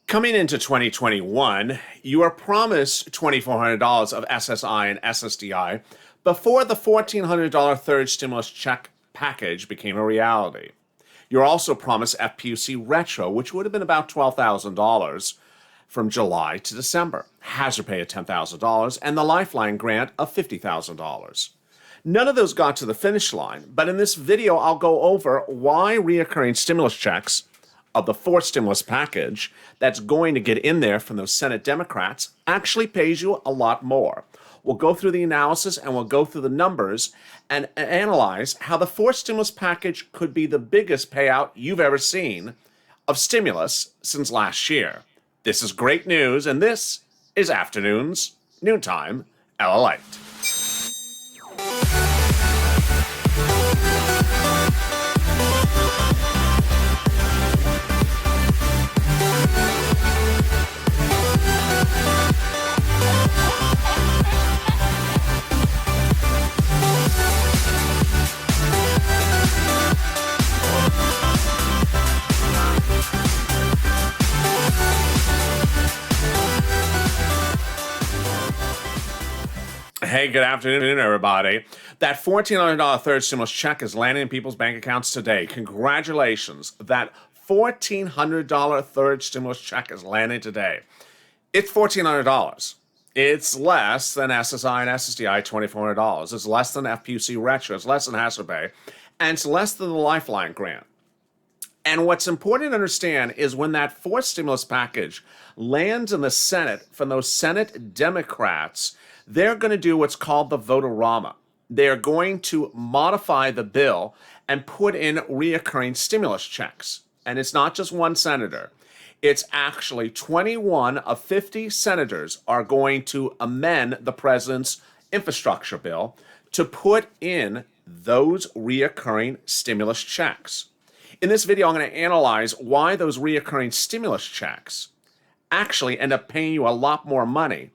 Coming into 2021, you are promised $2,400 of SSI and SSDI before the $1,400 third stimulus check package became a reality. You're also promised FPUC retro, which would have been about $12,000 from July to December, hazard pay of $10,000, and the Lifeline grant of $50,000. None of those got to the finish line, but in this video, I'll go over why reoccurring stimulus checks of the fourth stimulus package that's going to get in there from those Senate Democrats actually pays you a lot more. We'll go through the analysis and we'll go through the numbers and analyze how the fourth stimulus package could be the biggest payout you've ever seen of stimulus since last year. This is great news, and this is Afternoons, Noontime, LALATE. Hey, good afternoon, everybody. That $1,400 third stimulus check is landing in people's bank accounts today. Congratulations. That $1,400 third stimulus check is landing today. It's $1,400. It's less than SSI and SSDI, $2,400. It's less than FPUC retro. It's less than hazard pay. And it's less than the Lifeline grant. And what's important to understand is when that fourth stimulus package lands in the Senate from those Senate Democrats, they're going to do what's called the vote-a-rama. They're going to modify the bill and put in reoccurring stimulus checks. And it's not just one senator. It's actually 21 of 50 senators are going to amend the president's infrastructure bill to put in those reoccurring stimulus checks. In this video, I'm going to analyze why those reoccurring stimulus checks actually end up paying you a lot more money,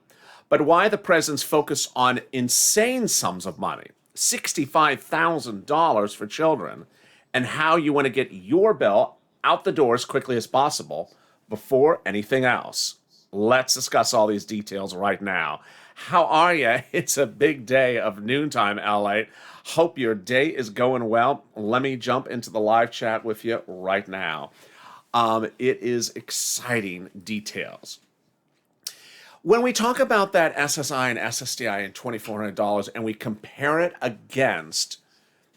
but why the president's focus on insane sums of money, $65,000 for children, and how you want to get your bill out the door as quickly as possible before anything else. Let's discuss all these details right now. How are you? It's a big day of Noontime, LA. Hope your day is going well. Let me jump into the live chat with you right now. It is exciting details. When we talk about that SSI and SSDI and $2,400 and we compare it against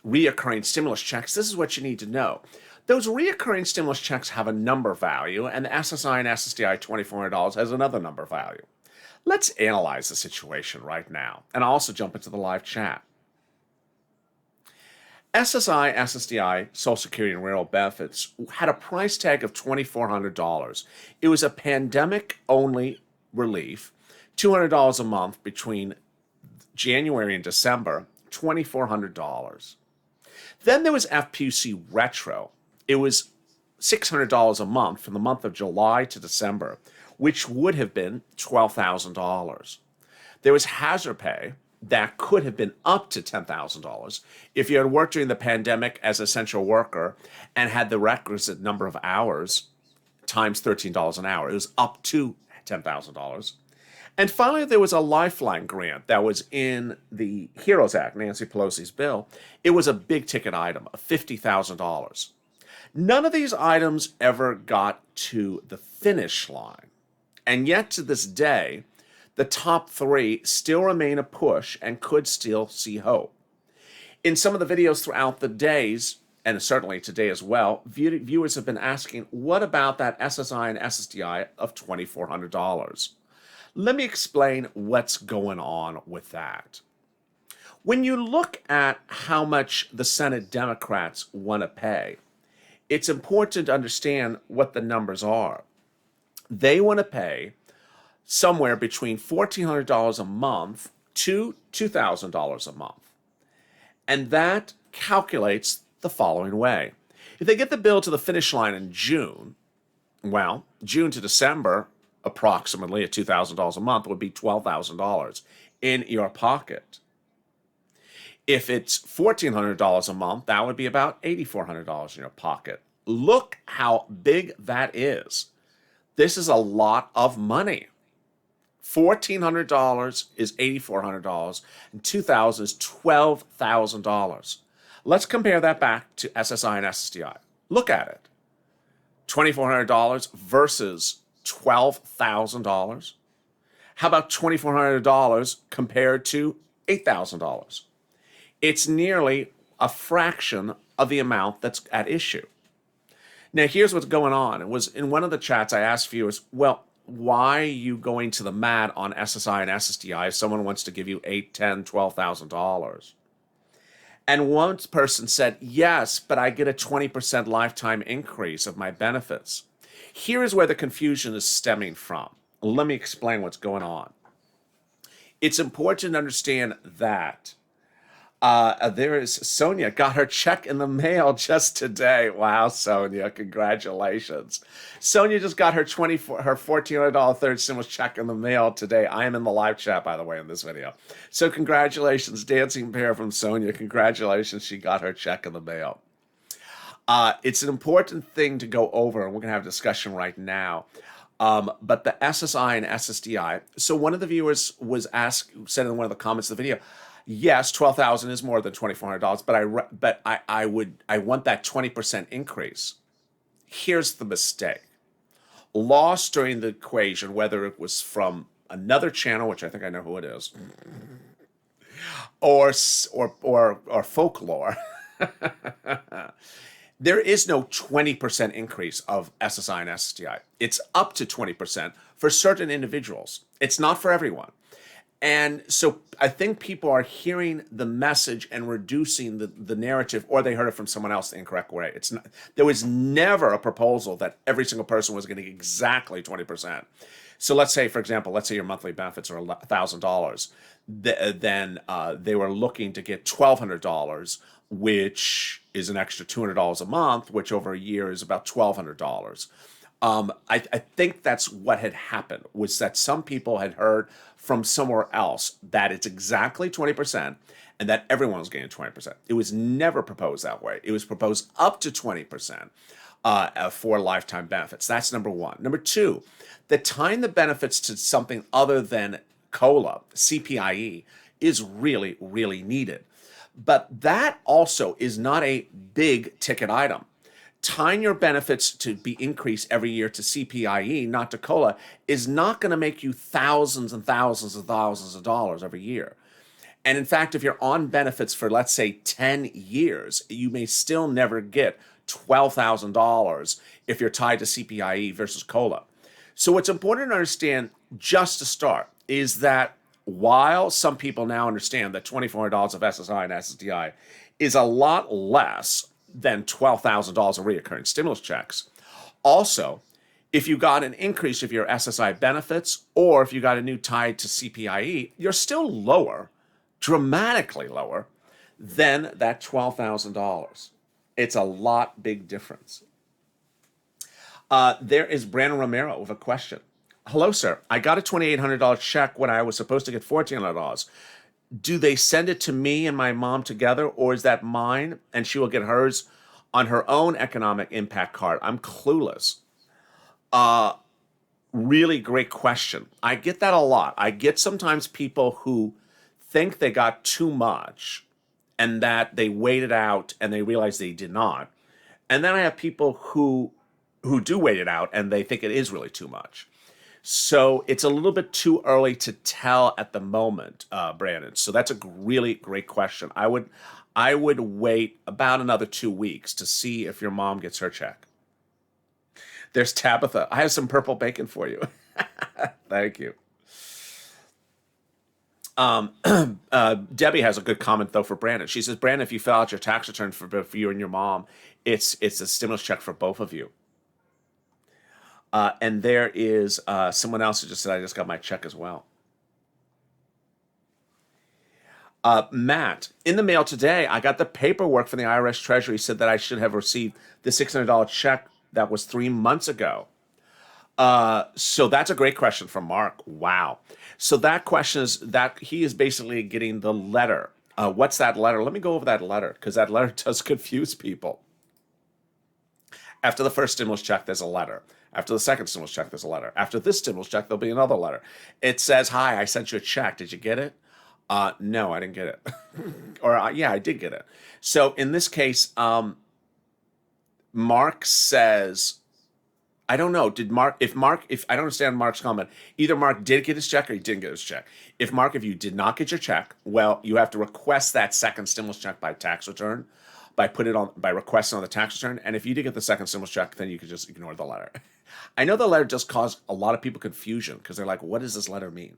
reoccurring stimulus checks, this is what you need to know. Those reoccurring stimulus checks have a number value, and the SSI and SSDI $2,400 has another number value. Let's analyze the situation right now, and I'll also jump into the live chat. SSI, SSDI, Social Security, and Rural Benefits had a price tag of $2,400. It was a pandemic-only relief, $200 a month between January and December, $2,400. Then there was FPUC retro. It was $600 a month from the month of July to December, which would have been $12,000. There was hazard pay that could have been up to $10,000 if you had worked during the pandemic as an essential worker and had the requisite number of hours times $13 an hour. It was up to $10,000. And finally, there was a Lifeline grant that was in the HEROES Act, Nancy Pelosi's bill. It was a big ticket item of $50,000. None of these items ever got to the finish line. And yet to this day, the top three still remain a push and could still see hope. In some of the videos throughout the days, and certainly today as well, viewers have been asking, what about that SSI and SSDI of $2,400? Let me explain what's going on with that. When you look at how much the Senate Democrats want to pay, it's important to understand what the numbers are. They want to pay somewhere between $1,400 a month to $2,000 a month. And that calculates the following way. If they get the bill to the finish line in June, well, June to December, approximately at $2,000 a month would be $12,000 in your pocket. If it's $1,400 a month, that would be about $8,400 in your pocket. Look how big that is. This is a lot of money. $1,400 is $8,400, and $2,000 is $12,000. Let's compare that back to SSI and SSDI. Look at it. $2,400 versus $12,000. How about $2,400 compared to $8,000? It's nearly a fraction of the amount that's at issue. Now, here's what's going on. It was in one of the chats I asked viewers, well, why are you going to the mat on SSI and SSDI if someone wants to give you $8,000, $10,000, $12,000? And one person said, yes, but I get a 20% lifetime increase of my benefits. Here is where the confusion is stemming from. Let me explain what's going on. It's important to understand that there is Sonia got her check in the mail just today. Wow, Sonia, congratulations. Sonia just got her $1,400 third stimulus check in the mail today. I am in the live chat, by the way, in this video. So congratulations, Dancing Bear from Sonia. Congratulations, she got her check in the mail. It's an important thing to go over, and we're going to have a discussion right now. But the SSI and SSDI. So one of the viewers said in one of the comments of the video, yes, $12,000 is more than $2,400, but I want that 20% increase. Here's the mistake. Lost during the equation, whether it was from another channel, which I think I know who it is, or folklore. There is no 20% increase of SSI and SSDI. It's up to 20% for certain individuals. It's not for everyone. And so I think people are hearing the message and reducing the narrative, or they heard it from someone else the incorrect way. There was never a proposal that every single person was getting exactly 20%. So let's say, for example, let's say your monthly benefits are $1,000. Then they were looking to get $1,200, which is an extra $200 a month, which over a year is about $1,200. I think that's what had happened, was that some people had heard from somewhere else that it's exactly 20% and that everyone was getting 20%. It was never proposed that way. It was proposed up to 20% for lifetime benefits. That's number one. Number two, the tying the benefits to something other than COLA, CPIE, is really, really needed. But that also is not a big ticket item. Tying your benefits to be increased every year to CPIE, not to COLA, is not going to make you thousands and thousands and thousands of dollars every year. And in fact, if you're on benefits for, let's say, 10 years, you may still never get $12,000 if you're tied to CPIE versus COLA. So what's important to understand, just to start, is that while some people now understand that $2,400 of SSI and SSDI is a lot less than $12,000 of recurring stimulus checks, also, if you got an increase of your SSI benefits or if you got a new tied to CPIE, you're still lower, dramatically lower, than that $12,000. It's a lot big difference. There is Brandon Romero with a question. Hello, sir. I got a $2,800 check when I was supposed to get $1,400. Do they send it to me and my mom together, or is that mine and she will get hers on her own economic impact card? I'm clueless. Really great question. I get that a lot. I get sometimes people who think they got too much and that they waited out and they realize they did not. And then I have people who do wait it out and they think it is really too much. So it's a little bit too early to tell at the moment, Brandon. So that's a really great question. I would wait about another 2 weeks to see if your mom gets her check. There's Tabitha. I have some purple bacon for you. Thank you. Debbie has a good comment, though, for Brandon. She says, Brandon, if you fill out your tax return for you and your mom, it's a stimulus check for both of you. And there is someone else who just said, I just got my check as well. Matt, in the mail today, I got the paperwork from the IRS Treasury said that I should have received the $600 check that was 3 months ago. So that's a great question from Mark. Wow. So that question is that he is basically getting the letter. What's that letter? Let me go over that letter, because that letter does confuse people. After the first stimulus check, there's a letter. After the second stimulus check, there's a letter. After this stimulus check, there'll be another letter. It says, hi, I sent you a check. Did you get it? No, I didn't get it. Or, yeah, I did get it. So in this case, Mark says, I don't know. If I don't understand Mark's comment, either Mark did get his check or he didn't get his check. If you did not get your check, well, you have to request that second stimulus check by tax return, by requesting on the tax return. And if you did get the second stimulus check, then you could just ignore the letter. I know the letter just caused a lot of people confusion because they're like, what does this letter mean?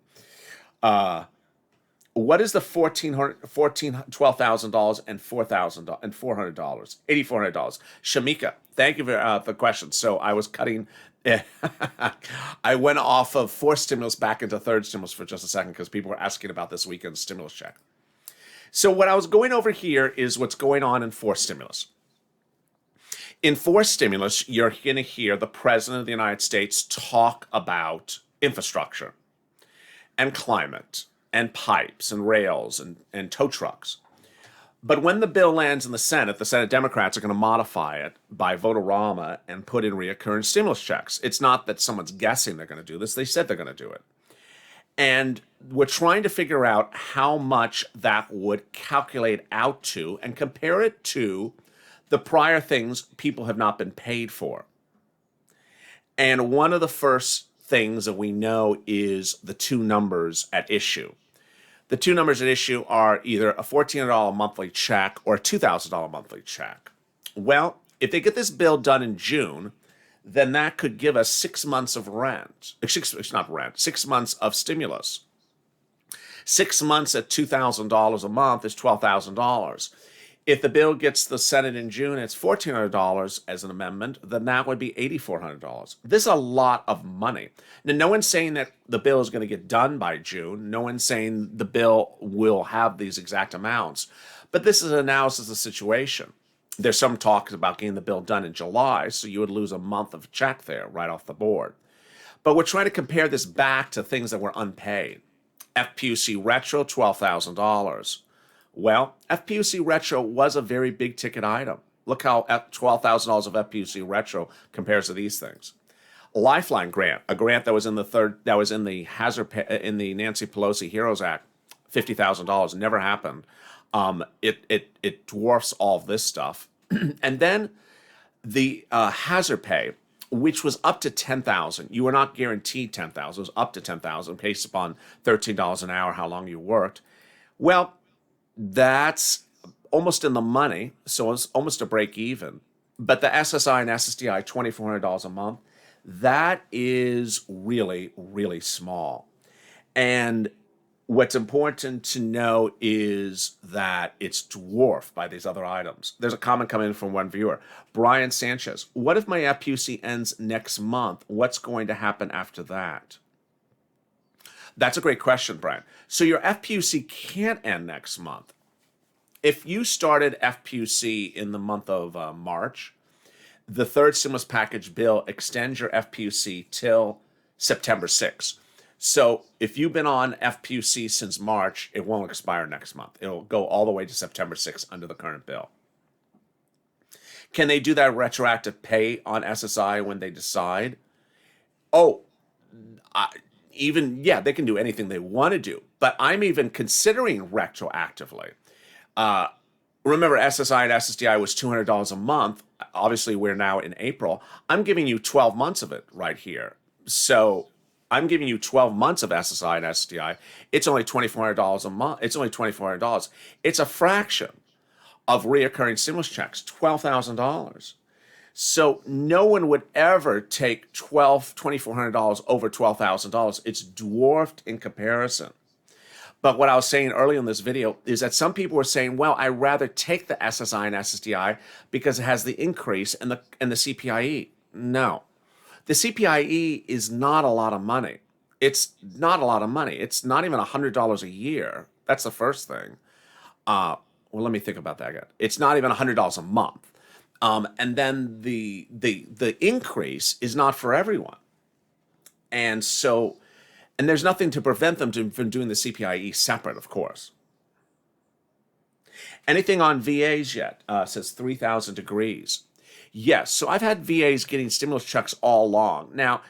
What is the $12,000 and $4,000 and $400, $8,400? Shamika, thank you for the question. So I was cutting. I went off of fourth stimulus back into third stimulus for just a second because people were asking about this weekend's stimulus check. So what I was going over here is what's going on in fourth stimulus. In fourth stimulus, you're going to hear the President of the United States talk about infrastructure and climate and pipes and rails and tow trucks. But when the bill lands in the Senate Democrats are going to modify it by vote-a-rama and put in reoccurring stimulus checks. It's not that someone's guessing they're going to do this. They said they're going to do it. And we're trying to figure out how much that would calculate out to and compare it to the prior things people have not been paid for. And one of the first things that we know is the two numbers at issue. The two numbers at issue are either a $1,400 monthly check or a $2,000 monthly check. Well, if they get this bill done in June, then that could give us 6 months of rent. It's not rent, 6 months of stimulus. 6 months at $2,000 a month is $12,000. If the bill gets the Senate in June, it's $1,400 as an amendment, then that would be $8,400. This is a lot of money. Now, no one's saying that the bill is going to get done by June. No one's saying the bill will have these exact amounts. But this is an analysis of the situation. There's some talk about getting the bill done in July, so you would lose a month of check there right off the board. But we're trying to compare this back to things that were unpaid. FPUC retro, $12,000. Well, FPUC retro was a very big ticket item. Look how $12,000 of FPUC retro compares to these things. Lifeline grant, a grant that was in the hazard in the Nancy Pelosi Heroes Act, $50,000, never happened. It dwarfs all of this stuff. And then the hazard pay, which was up to $10,000. You were not guaranteed $10,000. It was up to $10,000 based upon $13 an hour, how long you worked. Well, that's almost in the money, so it's almost a break even. But the SSI and SSDI, $2,400 a month, that is really, really small. And what's important to know is that it's dwarfed by these other items. There's a comment coming in from one viewer. Brian Sanchez, what if my FPUC ends next month? What's going to happen after that? That's a great question, Brian. So your FPUC can't end next month. If you started FPUC in the month of March, the third stimulus package bill extends your FPUC till September 6th. So if you've been on FPUC since March, it won't expire next month. It'll go all the way to September 6th under the current bill. Can they do that retroactive pay on SSI when they decide? They can do anything they want to do, but I'm even considering retroactively. Remember, SSI and SSDI was $200 a month. Obviously, we're now in April. I'm giving you 12 months of it right here. So I'm giving you 12 months of SSI and SSDI. It's only $2,400 a month. It's only $2,400. It's a fraction of reoccurring stimulus checks, $12,000. So no one would ever take $2,400 over $12,000. It's dwarfed in comparison. But what I was saying earlier in this video is that some people were saying, well, I'd rather take the SSI and SSDI because it has the increase in the CPIE. No. The CPIE is not a lot of money. It's not a lot of money. It's not even $100 a year. That's the first thing. Well, let me think about that again. It's not even $100 a month. And then the increase is not for everyone. And there's nothing to prevent them from doing the CPIE separate, of course. Anything on VAs yet? Says 3,000 degrees. Yes, so I've had VAs getting stimulus checks all along. Now,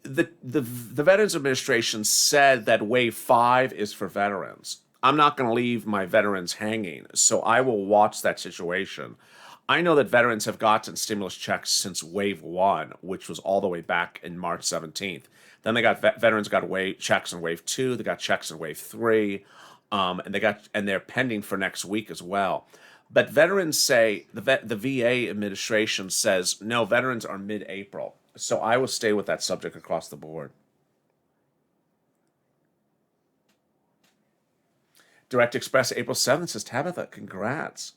the Veterans Administration said that Wave 5 is for veterans. I'm not going to leave my veterans hanging, so I will watch that situation. I know that veterans have gotten stimulus checks since Wave 1, which was all the way back in March 17th. Then they got veterans got checks in Wave 2, they got checks in Wave 3, and they're pending for next week as well. But veterans say the VA administration says no, veterans are mid-April. So I will stay with that subject across the board. Direct Express, April 7th, says Tabitha, congrats.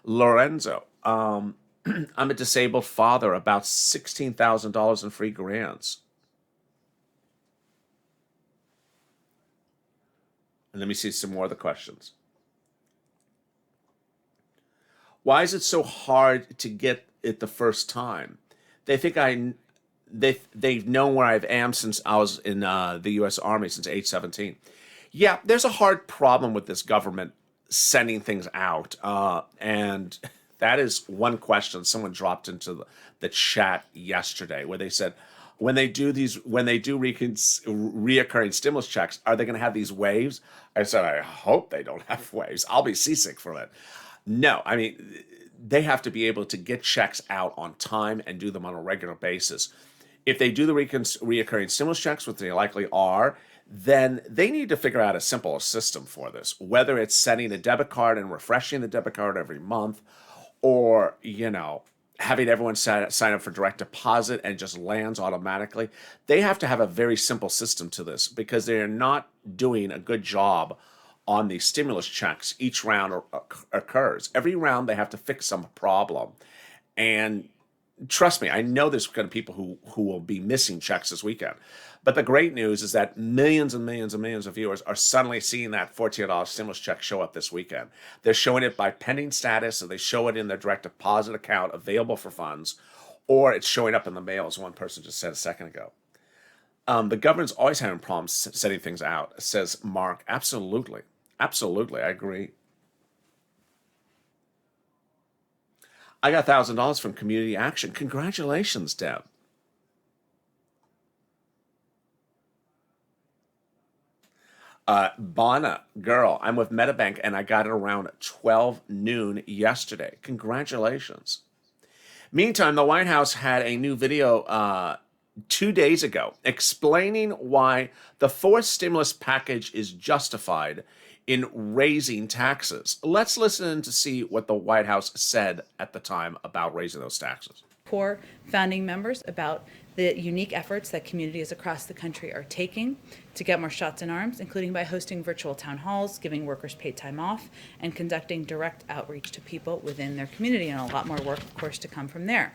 Lorenzo, I'm a disabled father, about $16,000 in free grants. And let me see some more of the questions. Why is it so hard to get it the first time? They think they've known where I am since I was in the U.S. Army since age 17. Yeah, there's a hard problem with this government sending things out, and that is one question someone dropped into the chat yesterday, where they said, when they do reoccurring stimulus checks, are they going to have these waves? I said, I hope they don't have waves. I'll be seasick from it. No, I mean, they have to be able to get checks out on time and do them on a regular basis. If they do the reoccurring stimulus checks, which they likely are, then they need to figure out a simple system for this, whether it's sending a debit card and refreshing the debit card every month, or, having everyone sign up for direct deposit and just lands automatically. They have to have a very simple system to this, because they are not doing a good job on these stimulus checks. Each round occurs. Every round they have to fix some problem. And trust me, I know there's going to be people who will be missing checks this weekend. But the great news is that millions and millions and millions of viewers are suddenly seeing that $14 stimulus check show up this weekend. They're showing it by pending status, or they show it in their direct deposit account available for funds, or it's showing up in the mail, as one person just said a second ago. The government's always having problems sending things out, says Mark. Absolutely. Absolutely, I agree. I got $1,000 from Community Action. Congratulations, Deb. Bonna, girl, I'm with MetaBank and I got it around 12 noon yesterday. Congratulations. Meantime, the White House had a new video 2 days ago explaining why the fourth stimulus package is justified in raising taxes. Let's listen to see what the White House said at the time about raising those taxes. Core founding members about the unique efforts that communities across the country are taking to get more shots in arms, including by hosting virtual town halls, giving workers paid time off, and conducting direct outreach to people within their community, and a lot more work, of course, to come from there.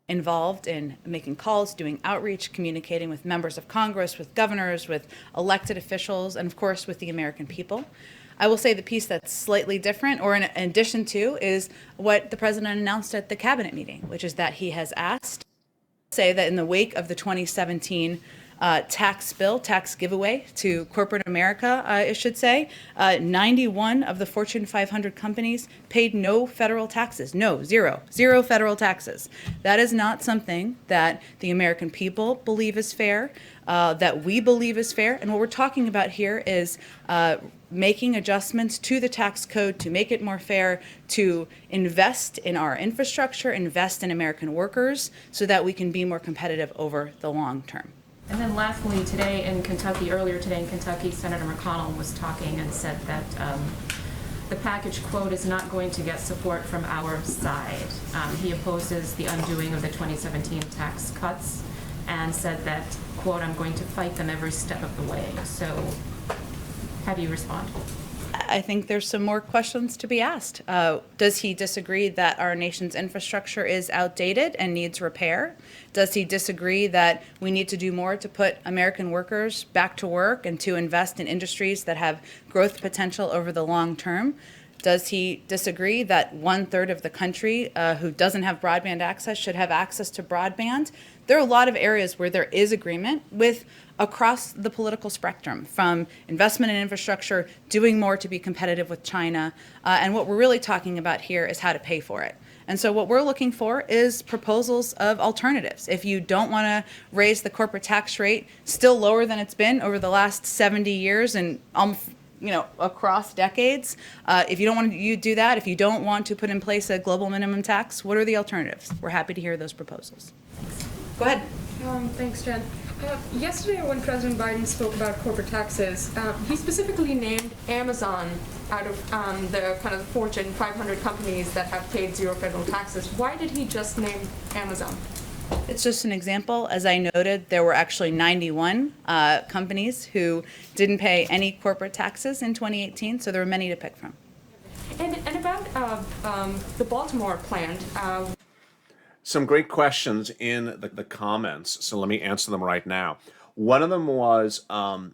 Involved in making calls, doing outreach, communicating with members of Congress, with governors, with elected officials, and of course with the American people. I will say the piece that's slightly different, or in addition to, is what the president announced at the cabinet meeting, which is that he has asked, say that in the wake of the 2017 tax giveaway to corporate America, I should say, 91 of the Fortune 500 companies paid no federal taxes. No, zero federal taxes. That is not something that the American people believe is fair, that we believe is fair. And what we're talking about here is making adjustments to the tax code to make it more fair, to invest in our infrastructure, invest in American workers, so that we can be more competitive over the long term. And then lastly, earlier today in Kentucky, Senator McConnell was talking and said that the package, quote, is not going to get support from our side. He opposes the undoing of the 2017 tax cuts and said that, quote, I'm going to fight them every step of the way. So how do you respond? I think there's some more questions to be asked. Does he disagree that our nation's infrastructure is outdated and needs repair? Does he disagree that we need to do more to put American workers back to work and to invest in industries that have growth potential over the long term? Does he disagree that 1/3 of the country who doesn't have broadband access should have access to broadband? There are a lot of areas where there is agreement with across the political spectrum, from investment in infrastructure, doing more to be competitive with China, and what we're really talking about here is how to pay for it. And so what we're looking for is proposals of alternatives. If you don't want to raise the corporate tax rate, still lower than it's been over the last 70 years and across decades, if you don't want to do that, if you don't want to put in place a global minimum tax, what are the alternatives? We're happy to hear those proposals. Go ahead. Thanks, Jen. Yesterday, when President Biden spoke about corporate taxes, he specifically named Amazon out of the kind of Fortune 500 companies that have paid zero federal taxes. Why did he just name Amazon? It's just an example. As I noted, there were actually 91 companies who didn't pay any corporate taxes in 2018, so there were many to pick from. And about the Baltimore plant. Some great questions in the comments, so let me answer them right now. One of them was from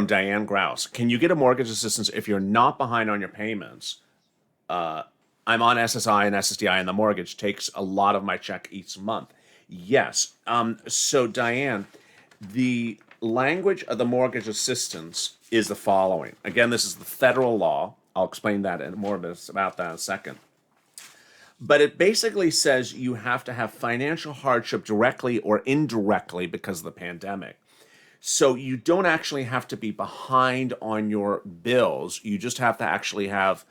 Diane Grouse. Can you get a mortgage assistance if you're not behind on your payments? I'm on SSI and SSDI, and the mortgage takes a lot of my check each month. Yes. So Diane, the language of the mortgage assistance is the following. Again, this is the federal law. I'll explain that and more about that in a second. But it basically says you have to have financial hardship directly or indirectly because of the pandemic. So you don't actually have to be behind on your bills. You just have to actually have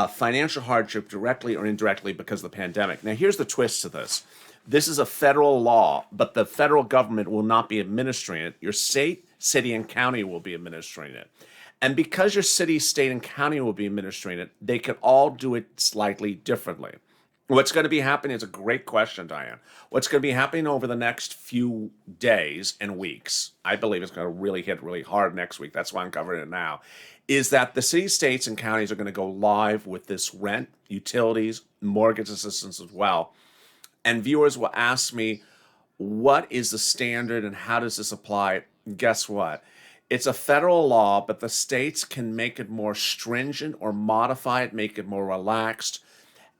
financial hardship directly or indirectly because of the pandemic. Now, here's the twist to this. This is a federal law, but the federal government will not be administering it. Your state, city, and county will be administering it. And because your city, state, and county will be administering it, they can all do it slightly differently. What's going to be happening is a great question, Diane. What's going to be happening over the next few days and weeks, I believe it's going to really hit really hard next week, that's why I'm covering it now, is that the cities, states, and counties are going to go live with this rent, utilities, mortgage assistance as well. And viewers will ask me, what is the standard and how does this apply? Guess what? It's a federal law, but the states can make it more stringent or modify it, make it more relaxed.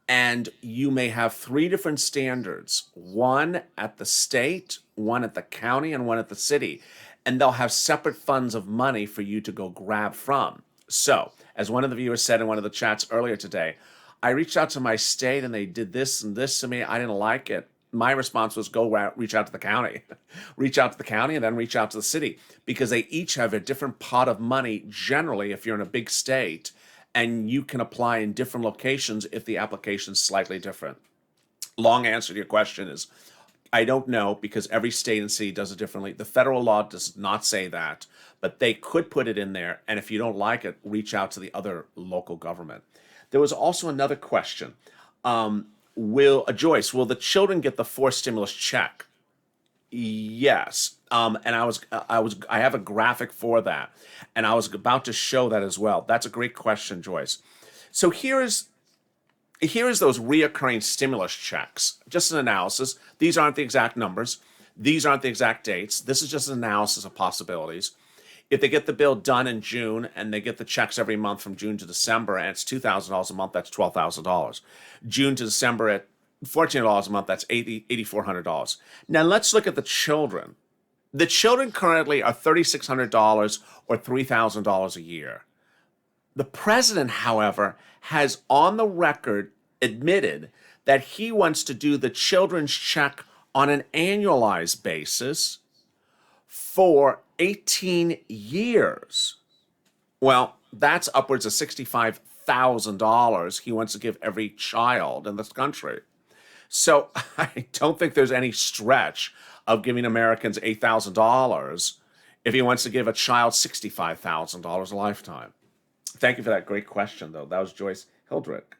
And you may have 3 different standards, one at the state, one at the county, and one at the city. And they'll have separate funds of money for you to go grab from. So, as one of the viewers said in one of the chats earlier today, I reached out to my state and they did this and this to me. I didn't like it. My response was reach out to the county. Reach out to the county and then reach out to the city because they each have a different pot of money generally if you're in a big state. And you can apply in different locations if the application is slightly different. Long answer to your question is, I don't know because every state and city does it differently. The federal law does not say that, but they could put it in there. And if you don't like it, reach out to the other local government. There was also another question. Joyce, will the children get the forced stimulus check? Yes. And I have a graphic for that. And I was about to show that as well. That's a great question, Joyce. So here is those reoccurring stimulus checks. Just an analysis. These aren't the exact numbers. These aren't the exact dates. This is just an analysis of possibilities. If they get the bill done in June and they get the checks every month from June to December and it's $2,000 a month, that's $12,000. June to December at $1,400 a month, that's $8,400. Now let's look at the children. The children currently are $3,600 or $3,000 a year. The president, however, has on the record admitted that he wants to do the children's check on an annualized basis for 18 years. Well, that's upwards of $65,000 he wants to give every child in this country. So I don't think there's any stretch of giving Americans $8,000 if he wants to give a child $65,000 a lifetime. Thank you for that great question, though. That was Joyce Hildrick.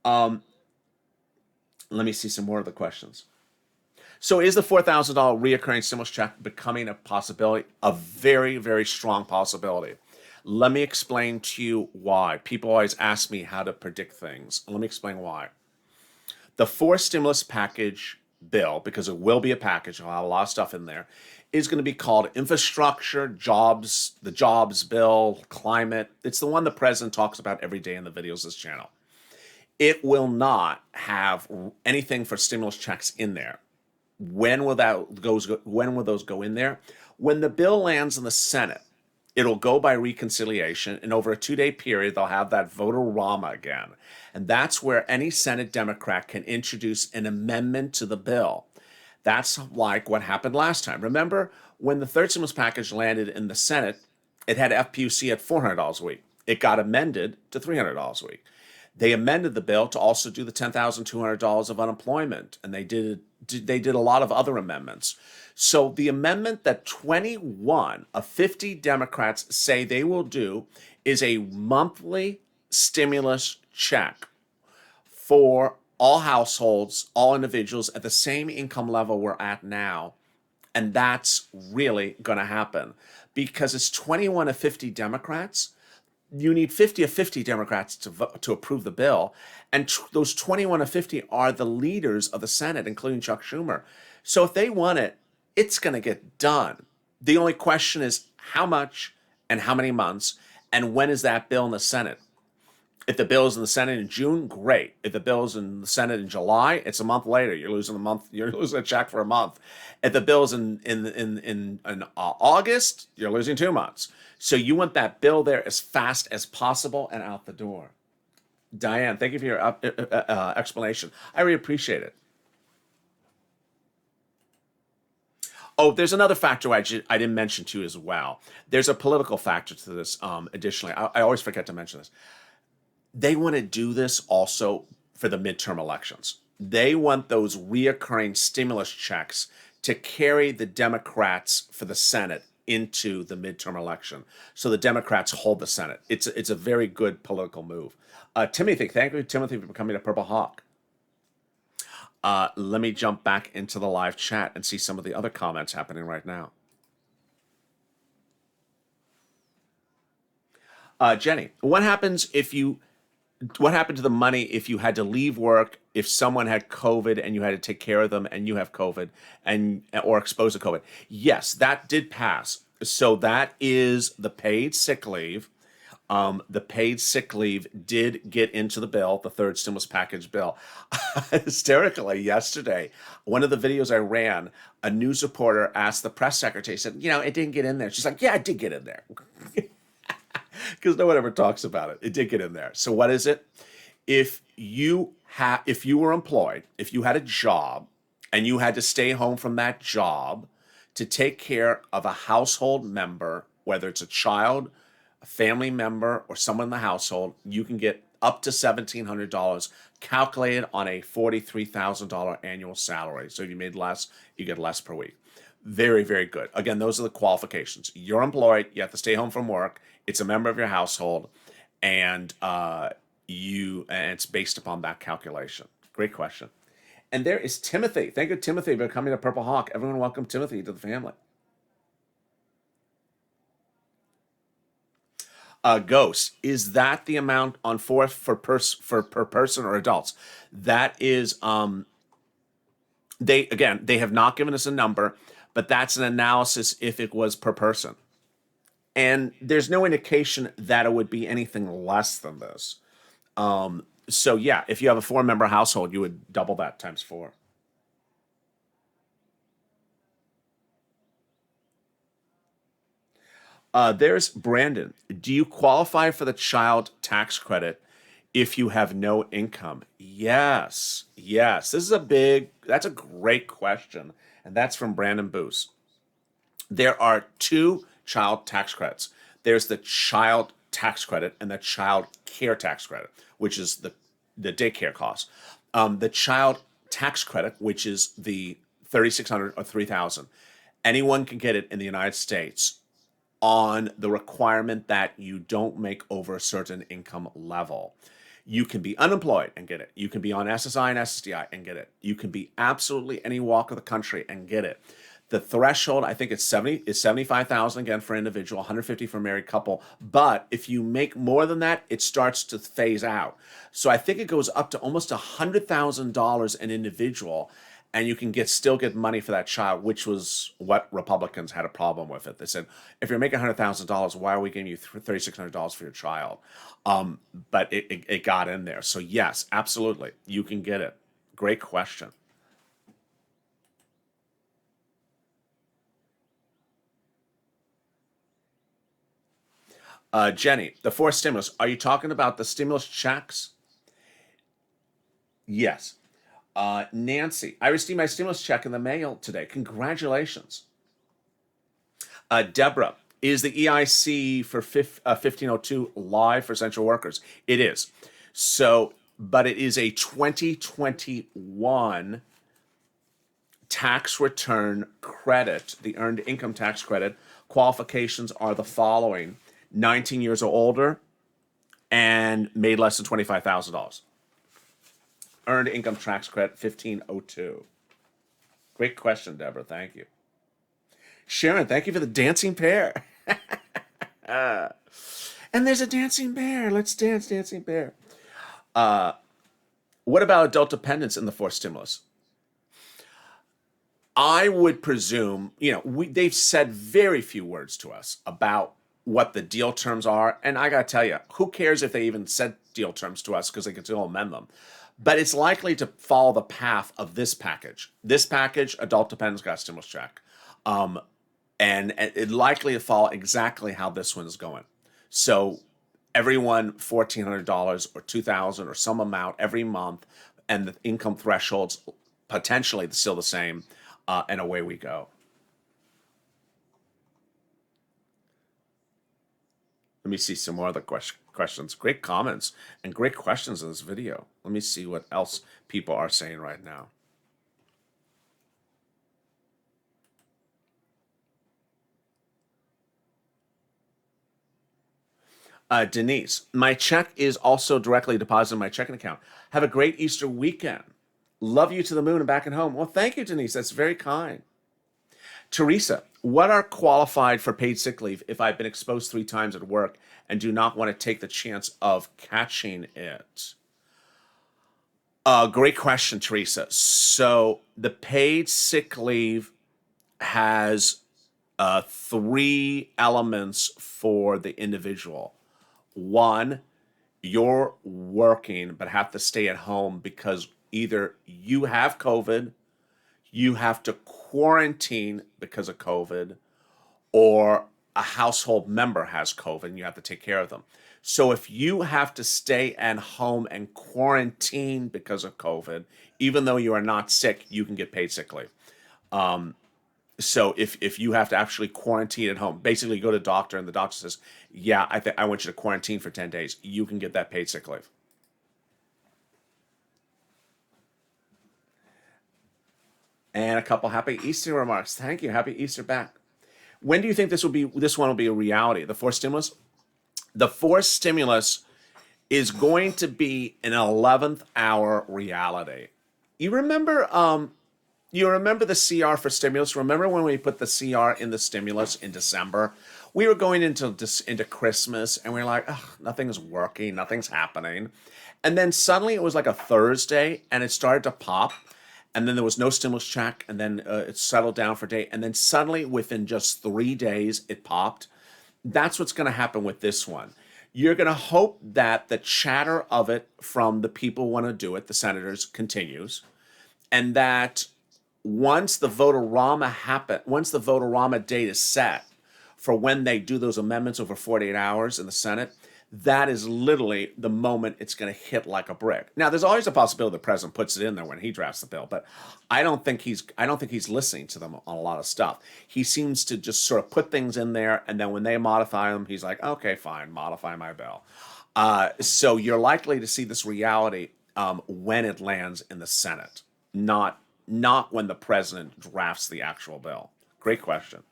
Let me see some more of the questions. So is the $4,000 reoccurring stimulus check becoming a possibility? A very, very strong possibility. Let me explain to you why. People always ask me how to predict things. Let me explain why. The 4 stimulus package bill, because it will be a package, it'll have a lot of stuff in there, is going to be called infrastructure, jobs, the jobs bill, climate. It's the one the president talks about every day in the videos of this channel. It will not have anything for stimulus checks in there. When will those go in there? When the bill lands in the Senate, It'll go by reconciliation, and over a 2-day period, they'll have that voter-rama again. And that's where any Senate Democrat can introduce an amendment to the bill. That's like what happened last time. Remember, when the third stimulus package landed in the Senate, it had FPUC at $400 a week. It got amended to $300 a week. They amended the bill to also do the $10,200 of unemployment, and they did a lot of other amendments. So the amendment that 21 of 50 Democrats say they will do is a monthly stimulus check for all households, all individuals at the same income level we're at now. And that's really going to happen because it's 21 of 50 Democrats. You need 50 of 50 Democrats to approve the bill. And those 21 of 50 are the leaders of the Senate, including Chuck Schumer. So if they want it, it's going to get done. The only question is how much and how many months, and when is that bill in the Senate? If the bill is in the Senate in June, great. If the bill is in the Senate in July, it's a month later. You're losing a month. You're losing a check for a month. If the bill is in August, you're losing 2 months. So you want that bill there as fast as possible and out the door. Diane, thank you for your explanation. I really appreciate it. Oh, there's another factor I didn't mention to you as well. There's a political factor to this. Additionally, I always forget to mention this. They want to do this also for the midterm elections. They want those reoccurring stimulus checks to carry the Democrats for the Senate into the midterm election. So the Democrats hold the Senate. It's a very good political move. Timothy, thank you, Timothy, for becoming a Purple Hawk. Let me jump back into the live chat and see some of the other comments happening right now. Jenny, what happened to the money if you had to leave work, if someone had COVID and you had to take care of them and you have COVID or exposed to COVID? Yes, that did pass. So that is the paid sick leave. The paid sick leave did get into the bill, the third stimulus package bill. Hysterically, yesterday, one of the videos I ran, a news reporter asked the press secretary, said, it didn't get in there. She's like, yeah, it did get in there. Because no one ever talks about it. It did get in there. So what is it? If you were employed, if you had a job and you had to stay home from that job to take care of a household member, whether it's a child, a family member, or someone in the household, you can get up to $1,700 calculated on a $43,000 annual salary. So if you made less, you get less per week. Very, very good. Again, those are the qualifications. You're employed, you have to stay home from work, it's a member of your household, and it's based upon that calculation. Great question. And there is Timothy. Thank you, Timothy, for becoming a Purple Hawk. Everyone welcome Timothy to the family. Ghost, is that the amount on for per person or adults? That is, they have not given us a number, but that's an analysis if it was per person. And there's no indication that it would be anything less than this. So yeah, if you have a 4-member household, you would double that times 4. There's Brandon. Do you qualify for the child tax credit if you have no income? Yes. That's a great question. And that's from Brandon Boos. There are 2 child tax credits. There's the child tax credit and the child care tax credit, which is the daycare cost. The child tax credit, which is the $3,600 or $3,000. Anyone can get it in the United States on the requirement that you don't make over a certain income level. You can be unemployed and get it. You can be on SSI and SSDI and get it. You can be absolutely any walk of the country and get it. The threshold, I think it's $75,000 again for individual, $150,000 for a married couple. But if you make more than that, it starts to phase out. So I think it goes up to almost $100,000 an individual, and you can still get money for that child, which was what Republicans had a problem with it. They said, if you're making $100,000, why are we giving you $3,600 for your child? But it got in there. So yes, absolutely, you can get it. Great question. Jenny, the fourth stimulus. Are you talking about the stimulus checks? Yes. Nancy, I received my stimulus check in the mail today. Congratulations. Deborah, is the EIC for 1502 live for essential workers? It is. So, but it is a 2021 tax return credit, the earned income tax credit. Qualifications are the following: 19 years or older and made less than $25,000. Earned income tax credit 1502. Great question, Deborah. Thank you. Sharon, thank you for the dancing pear. And there's a dancing bear. Let's dance, dancing bear. What about adult dependence in the fourth stimulus? I would presume, they've said very few words to us about what the deal terms are. And I got to tell you, who cares if they even said deal terms to us, because they can still amend them. But it's likely to follow the path of this package. This package, adult dependence, got a stimulus check. And it's likely to follow exactly how this one is going. So everyone $1,400 or $2,000 or some amount every month, and the income thresholds potentially still the same, and away we go. Let me see some more other questions. Great comments and great questions in this video. Let me see what else people are saying right now. Denise, my check is also directly deposited in my checking account. Have a great Easter weekend. Love you to the moon and back and home. Well, thank you, Denise. That's very kind. Teresa, what are qualified for paid sick leave if I've been exposed 3 times at work and do not want to take the chance of catching it? Great question, Teresa. So the paid sick leave has 3 elements for the individual. 1, you're working but have to stay at home because either you have COVID, you have to quarantine because of COVID, or a household member has COVID and you have to take care of them. So if you have to stay at home and quarantine because of COVID, even though you are not sick, you can get paid sick leave. So if you have to actually quarantine at home, basically you go to the doctor and the doctor says, yeah, I want you to quarantine for 10 days, you can get that paid sick leave. And a couple happy Easter remarks. Thank you. Happy Easter back. When do you think this one will be a reality? The fourth stimulus? The fourth stimulus is going to be an 11th hour reality. You remember the CR for stimulus? Remember when we put the CR in the stimulus in December? We were going into Christmas and we were like, ugh, nothing's working, nothing's happening. And then suddenly it was like a Thursday and it started to pop. And then there was no stimulus check, and then it settled down for a day. And then suddenly, within just 3 days, it popped. That's what's going to happen with this one. You're going to hope that the chatter of it from the people who want to do it, the senators, continues. And that once the vote-a-rama date is set for when they do those amendments over 48 hours in the Senate, that is literally the moment it's going to hit like a brick. Now, there's always a possibility the president puts it in there when he drafts the bill, but I don't think he's listening to them on a lot of stuff. He seems to just sort of put things in there, and then when they modify them, he's like, okay, fine, modify my bill. So you're likely to see this reality when it lands in the Senate, not when the president drafts the actual bill. Great question.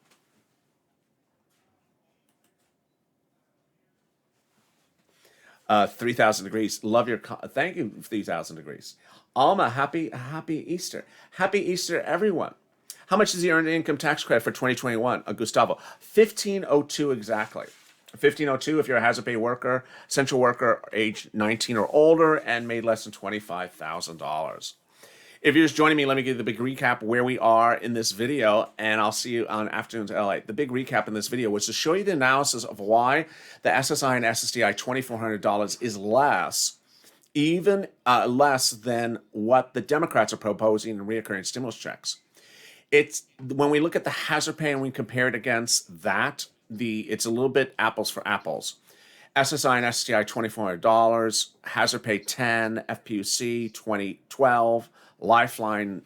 3,000 degrees. Love your thank you, 3,000 degrees. Alma, happy Easter. Happy Easter, everyone. How much is the earned income tax credit for 2021? Gustavo, 1502 exactly. 1502 if you're a hazard pay worker, essential worker, age 19 or older, and made less than $25,000. If you're just joining me, let me give you the big recap where we are in this video, and I'll see you on Afternoons LA. The big recap in this video was to show you the analysis of why the SSI and SSDI $2,400 is less, even less than what the Democrats are proposing in reoccurring stimulus checks. It's when we look at the hazard pay and we compare it against that, it's a little bit apples for apples. SSI and STI $2,400, hazard pay 10, FPUC 2012, Lifeline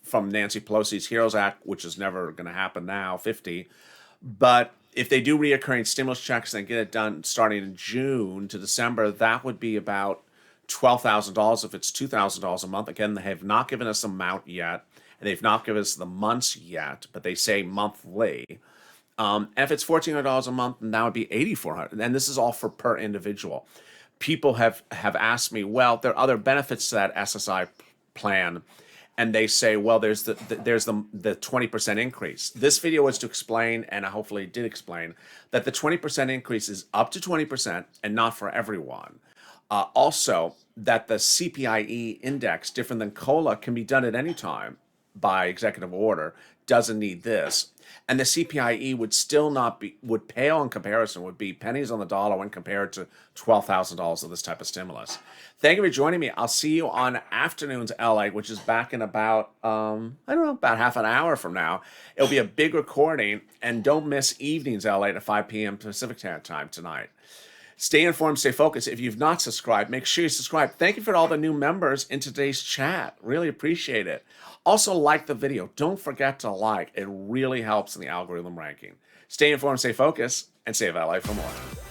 from Nancy Pelosi's HEROES Act, which is never going to happen now, 50. But if they do reoccurring stimulus checks and get it done starting in June to December, that would be about $12,000 if it's $2,000 a month. Again, they have not given us the amount yet, and they've not given us the months yet, but they say monthly. And if it's $1,400 a month, then that would be $8,400. And this is all for per individual. People have asked me, well, there are other benefits to that SSI plan, and they say, well, there's the 20% increase. This video was to explain, and I hopefully did explain, that the 20% increase is up to 20% and not for everyone. Also, that the CPIE index, different than COLA, can be done at any time by executive order, doesn't need this. And the CPIE would still not be, would pale in comparison, would be pennies on the dollar when compared to $12,000 of this type of stimulus. Thank you for joining me. I'll see you on Afternoons LA, which is back in about, about half an hour from now. It'll be a big recording, and don't miss Evenings LA at 5 p.m. Pacific time tonight. Stay informed, stay focused. If you've not subscribed, make sure you subscribe. Thank you for all the new members in today's chat. Really appreciate it. Also, like the video. Don't forget to like. It really helps in the algorithm ranking. Stay informed, stay focused, and save LA for more.